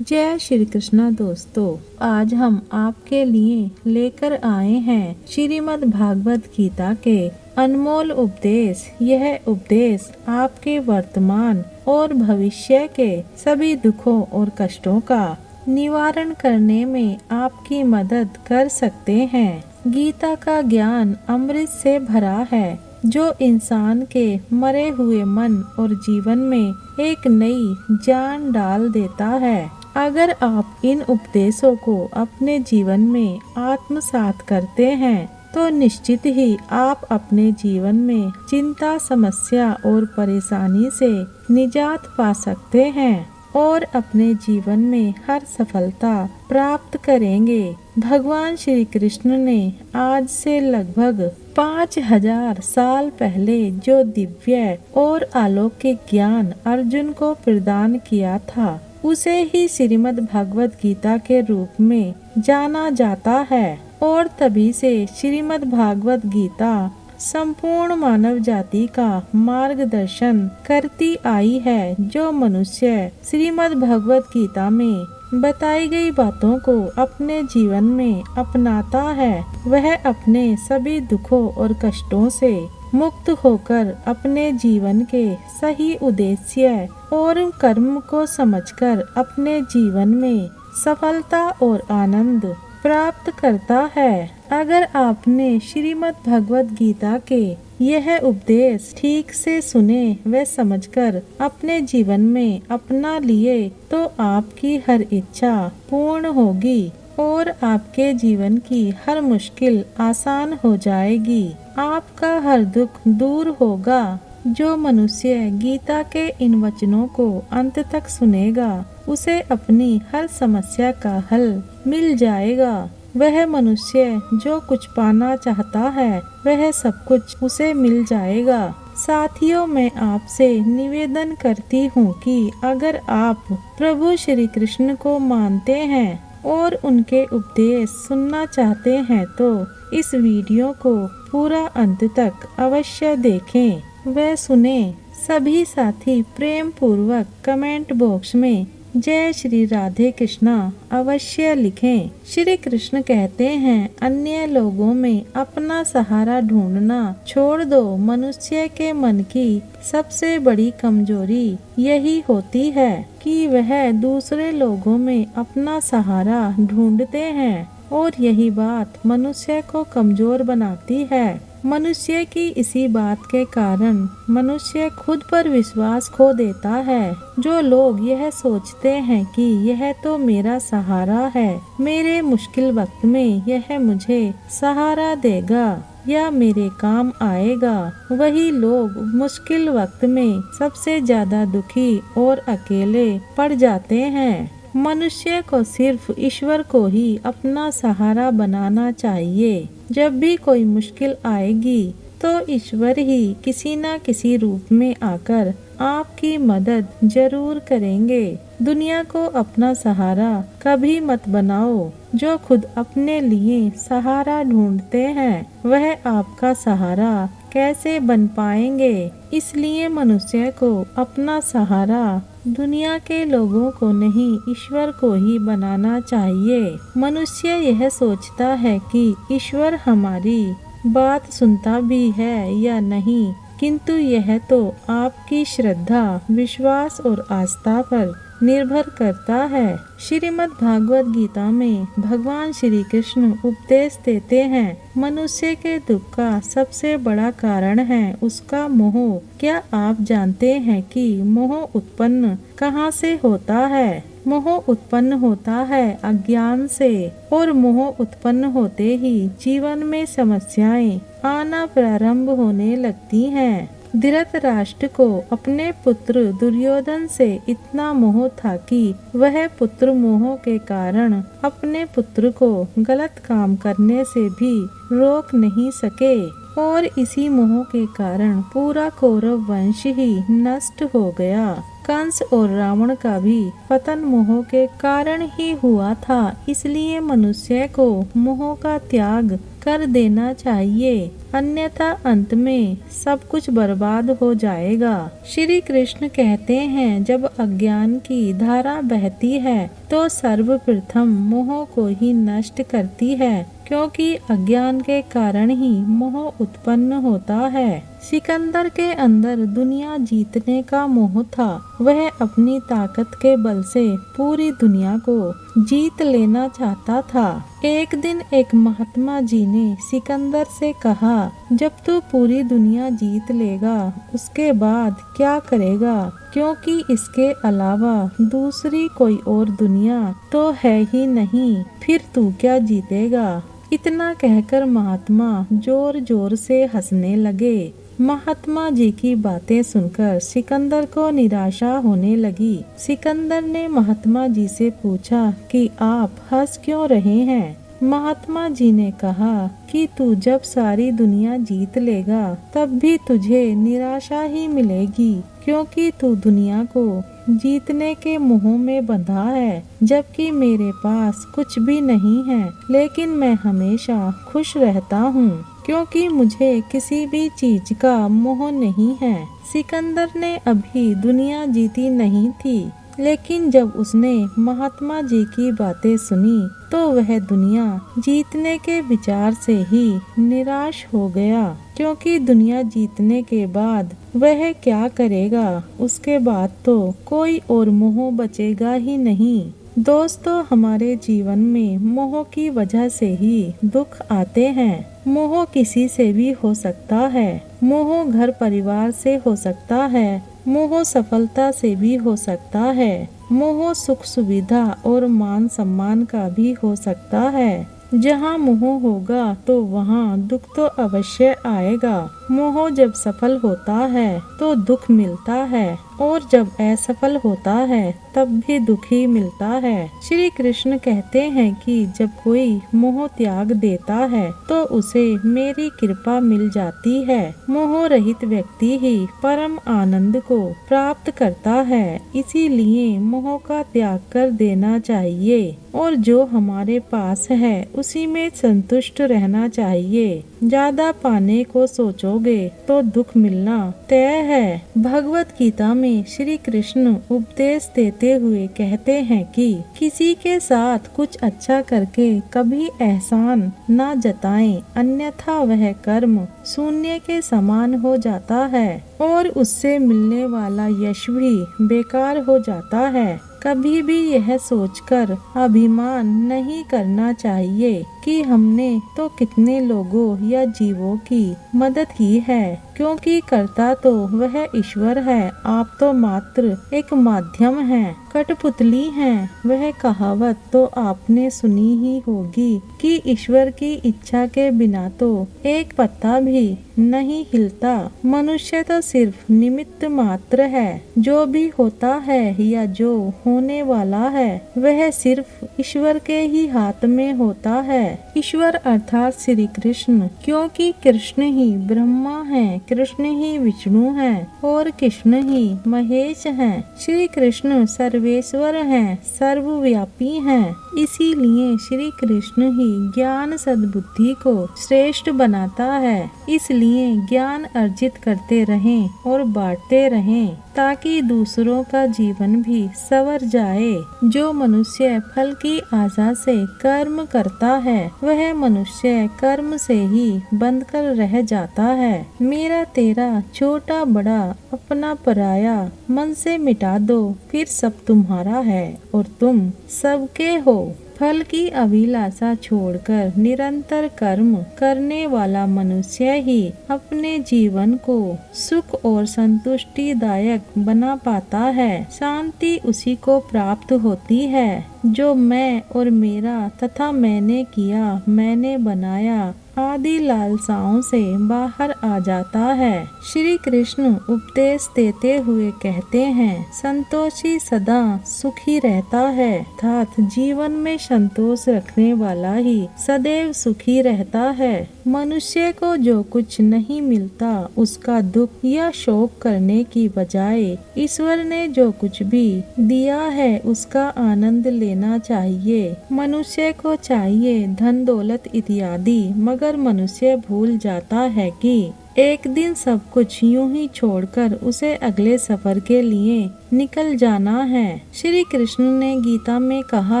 जय श्री कृष्णा दोस्तों, आज हम आपके लिए लेकर आए हैं श्रीमद् भागवत गीता के अनमोल उपदेश। यह उपदेश आपके वर्तमान और भविष्य के सभी दुखों और कष्टों का निवारण करने में आपकी मदद कर सकते हैं। गीता का ज्ञान अमृत से भरा है, जो इंसान के मरे हुए मन और जीवन में एक नई जान डाल देता है। अगर आप इन उपदेशों को अपने जीवन में आत्मसात करते हैं तो निश्चित ही आप अपने जीवन में चिंता, समस्या और परेशानी से निजात पा सकते हैं और अपने जीवन में हर सफलता प्राप्त करेंगे। भगवान श्री कृष्ण ने आज से लगभग 5000 साल पहले जो दिव्य और अलौकिक ज्ञान अर्जुन को प्रदान किया था, उसे ही श्रीमद् भागवत गीता के रूप में जाना जाता है और तभी से श्रीमद् भागवत गीता संपूर्ण मानव जाति का मार्गदर्शन करती आई है। जो मनुष्य श्रीमद् भागवत गीता में बताई गई बातों को अपने जीवन में अपनाता है, वह अपने सभी दुखों और कष्टों से मुक्त होकर अपने जीवन के सही उद्देश्य और कर्म को समझकर अपने जीवन में सफलता और आनंद प्राप्त करता है। अगर आपने श्रीमद् भगवत गीता के यह उपदेश ठीक से सुने व समझकर अपने जीवन में अपना लिए तो आपकी हर इच्छा पूर्ण होगी और आपके जीवन की हर मुश्किल आसान हो जाएगी। आपका हर दुख दूर होगा। जो मनुष्य गीता के इन वचनों को अंत तक सुनेगा, उसे अपनी हर समस्या का हल मिल जाएगा। वह मनुष्य जो कुछ पाना चाहता है, वह सब कुछ उसे मिल जाएगा। साथियों, मैं आपसे निवेदन करती हूँ कि अगर आप प्रभु श्री कृष्ण को मानते हैं और उनके उपदेश सुनना चाहते हैं तो इस वीडियो को पूरा अंत तक अवश्य देखें व सुने। सभी साथी प्रेम पूर्वक कमेंट बॉक्स में जय श्री राधे कृष्णा अवश्य लिखें। श्री कृष्ण कहते हैं, अन्य लोगों में अपना सहारा ढूंढना छोड़ दो। मनुष्य के मन की सबसे बड़ी कमजोरी यही होती है कि वह दूसरे लोगों में अपना सहारा ढूंढते हैं और यही बात मनुष्य को कमजोर बनाती है। मनुष्य की इसी बात के कारण मनुष्य खुद पर विश्वास खो देता है। जो लोग यह सोचते हैं कि यह तो मेरा सहारा है, मेरे मुश्किल वक्त में यह मुझे सहारा देगा या मेरे काम आएगा, वही लोग मुश्किल वक्त में सबसे ज्यादा दुखी और अकेले पड़ जाते हैं। मनुष्य को सिर्फ ईश्वर को ही अपना सहारा बनाना चाहिए। जब भी कोई मुश्किल आएगी तो ईश्वर ही किसी न किसी रूप में आकर आपकी मदद जरूर करेंगे। दुनिया को अपना सहारा कभी मत बनाओ। जो खुद अपने लिए सहारा ढूंढते हैं, वह आपका सहारा कैसे बन पाएंगे। इसलिए मनुष्य को अपना सहारा दुनिया के लोगों को नहीं, ईश्वर को ही बनाना चाहिए। मनुष्य यह सोचता है कि ईश्वर हमारी बात सुनता भी है या नहीं, किंतु यह तो आपकी श्रद्धा, विश्वास और आस्था पर निर्भर करता है। श्रीमद् भागवत गीता में भगवान श्री कृष्ण उपदेश देते हैं, मनुष्य के दुख का सबसे बड़ा कारण है उसका मोह। क्या आप जानते हैं कि मोह उत्पन्न कहाँ से होता है? मोह उत्पन्न होता है अज्ञान से और मोह उत्पन्न होते ही जीवन में समस्याएं आना प्रारंभ होने लगती हैं। धृतराष्ट्र को अपने पुत्र दुर्योधन से इतना मोह था कि वह पुत्र मोह के कारण अपने पुत्र को गलत काम करने से भी रोक नहीं सके और इसी मोह के कारण पूरा कौरव वंश ही नष्ट हो गया। कंस और रावण का भी पतन मोह के कारण ही हुआ था। इसलिए मनुष्य को मोह का त्याग कर देना चाहिए। अन्यथा अंत में सब कुछ बर्बाद हो जाएगा। श्री कृष्ण कहते हैं, जब अज्ञान की धारा बहती है तो सर्वप्रथम मोह को ही नष्ट करती है, क्योंकि अज्ञान के कारण ही मोह उत्पन्न होता है। सिकंदर के अंदर दुनिया जीतने का मोह था। वह अपनी ताकत के बल से पूरी दुनिया को जीत लेना चाहता था। एक दिन एक महात्मा जी ने सिकंदर से कहा, जब तू पूरी दुनिया जीत लेगा उसके बाद क्या करेगा, क्योंकि इसके अलावा दूसरी कोई और दुनिया तो है ही नहीं, फिर तू क्या जीतेगा। इतना कहकर महात्मा जोर जोर से हंसने लगे। महात्मा जी की बातें सुनकर सिकंदर को निराशा होने लगी। सिकंदर ने महात्मा जी से पूछा कि आप हंस क्यों रहे हैं। महात्मा जी ने कहा कि तू जब सारी दुनिया जीत लेगा तब भी तुझे निराशा ही मिलेगी, क्योंकि तू दुनिया को जीतने के मोह में बंधा है, जबकि मेरे पास कुछ भी नहीं है, लेकिन मैं हमेशा खुश रहता हूँ, क्योंकि मुझे किसी भी चीज का मोह नहीं है। सिकंदर ने अभी दुनिया जीती नहीं थी, लेकिन जब उसने महात्मा जी की बातें सुनी तो वह दुनिया जीतने के विचार से ही निराश हो गया, क्योंकि दुनिया जीतने के बाद वह क्या करेगा, उसके बाद तो कोई और मोह बचेगा ही नहीं। दोस्तों, हमारे जीवन में मोह की वजह से ही दुख आते हैं। मोह किसी से भी हो सकता है। मोह घर परिवार से हो सकता है। मोह सफलता से भी हो सकता है। मोह सुख सुविधा और मान सम्मान का भी हो सकता है। जहाँ मोह होगा तो वहाँ दुख तो अवश्य आएगा। मोह जब सफल होता है तो दुख मिलता है, और जब असफल होता है तब भी दुख ही मिलता है। श्री कृष्ण कहते हैं कि जब कोई मोह त्याग देता है तो उसे मेरी कृपा मिल जाती है। मोह रहित व्यक्ति ही परम आनंद को प्राप्त करता है। इसीलिए मोह का त्याग कर देना चाहिए, और जो हमारे पास है उसी में संतुष्ट रहना चाहिए। ज्यादा पाने को सोचोगे तो दुख मिलना तय है। भगवत गीता में श्री कृष्ण उपदेश देते हुए कहते हैं कि किसी के साथ कुछ अच्छा करके कभी एहसान ना जताएं, अन्यथा वह कर्म शून्य के समान हो जाता है और उससे मिलने वाला यश भी बेकार हो जाता है। कभी भी यह सोचकर अभिमान नहीं करना चाहिए कि हमने तो कितने लोगों या जीवों की मदद की है, क्योंकि करता तो वह ईश्वर है, आप तो मात्र एक माध्यम हैं, कठपुतली हैं। वह कहावत तो आपने सुनी ही होगी कि ईश्वर की इच्छा के बिना तो एक पत्ता भी नहीं हिलता। मनुष्य तो सिर्फ निमित्त मात्र है। जो भी होता है या जो होने वाला है वह सिर्फ ईश्वर के ही हाथ में होता है। ईश्वर अर्थात श्री कृष्ण, क्योंकि कृष्ण ही ब्रह्मा है, कृष्ण ही विष्णु है और कृष्ण ही महेश है। श्री कृष्ण सर्वेश्वर हैं, सर्वव्यापी हैं। इसीलिए श्री कृष्ण ही ज्ञान सद्बुद्धि को श्रेष्ठ बनाता है। इसलिए ज्ञान अर्जित करते रहें और बांटते रहें, ताकि दूसरों का जीवन भी संवर जाए। जो मनुष्य फल की आशा से कर्म करता है वह मनुष्य कर्म से ही बंधकर रह जाता है। मेरा तेरा छोटा बड़ा अपना पराया मन से मिटा दो, फिर सब तुम्हारा है और तुम सबके हो। फल की अभिलाषा छोड़कर निरंतर कर्म करने वाला मनुष्य ही अपने जीवन को सुख और संतुष्टिदायक बना पाता है। शांति उसी को प्राप्त होती है जो मैं और मेरा तथा मैंने किया, मैंने बनाया आदि लालसाओं से बाहर आ जाता है। श्री कृष्ण उपदेश देते हुए कहते हैं, संतोषी सदा सुखी रहता है, अर्थात जीवन में संतोष रखने वाला ही सदैव सुखी रहता है। मनुष्य को जो कुछ नहीं मिलता उसका दुख या शोक करने की बजाय ईश्वर ने जो कुछ भी दिया है उसका आनंद लेना चाहिए। मनुष्य को चाहिए धन दौलत इत्यादि, मगर मगर मनुष्य भूल जाता है कि एक दिन सब कुछ यूं ही छोड़कर उसे अगले सफर के लिए निकल जाना है। श्री कृष्ण ने गीता में कहा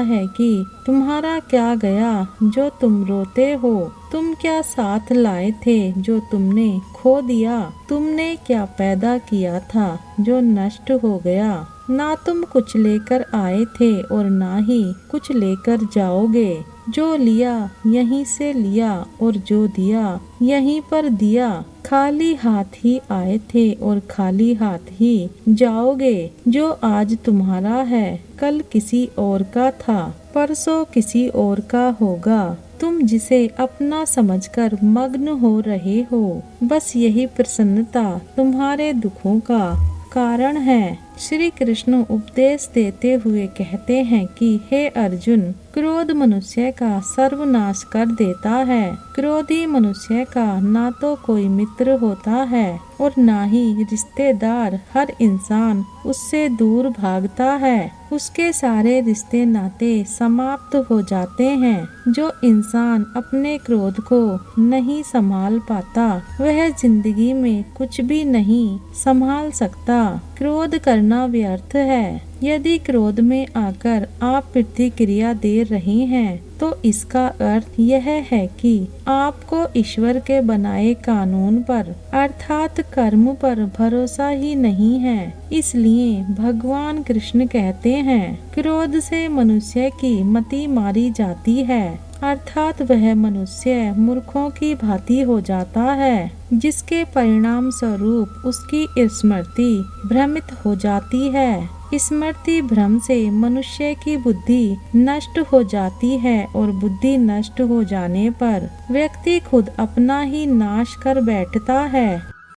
है कि तुम्हारा क्या गया जो तुम रोते हो, तुम क्या साथ लाए थे जो तुमने खो दिया, तुमने क्या पैदा किया था जो नष्ट हो गया। ना तुम कुछ लेकर आए थे और ना ही कुछ लेकर जाओगे। जो लिया यहीं से लिया और जो दिया यहीं पर दिया। खाली हाथ ही आए थे और खाली हाथ ही जाओगे। जो आज तुम्हारा है कल किसी और का था, परसों किसी और का होगा। तुम जिसे अपना समझकर मग्न हो रहे हो, बस यही प्रसन्नता तुम्हारे दुखों का कारण है। श्री कृष्ण उपदेश देते हुए कहते हैं कि हे अर्जुन, क्रोध मनुष्य का सर्वनाश कर देता है। क्रोधी मनुष्य का ना तो कोई मित्र होता है और ना ही रिश्तेदार। हर इंसान उससे दूर भागता है। उसके सारे रिश्ते नाते समाप्त हो जाते हैं। जो इंसान अपने क्रोध को नहीं संभाल पाता, वह जिंदगी में कुछ भी नहीं संभाल सकता। क्रोध करना व्यर्थ है। यदि क्रोध में आकर आप प्रतिक्रिया दे रहे हैं तो इसका अर्थ यह है कि आपको ईश्वर के बनाए कानून पर अर्थात कर्म पर भरोसा ही नहीं है। इसलिए भगवान कृष्ण कहते हैं, क्रोध से मनुष्य की मति मारी जाती है, अर्थात वह मनुष्य मूर्खों की भांति हो जाता है, जिसके परिणाम स्वरूप उसकी स्मृति भ्रमित हो जाती है। स्मृति भ्रम से मनुष्य की बुद्धि नष्ट हो जाती है और बुद्धि नष्ट हो जाने पर व्यक्ति खुद अपना ही नाश कर बैठता है।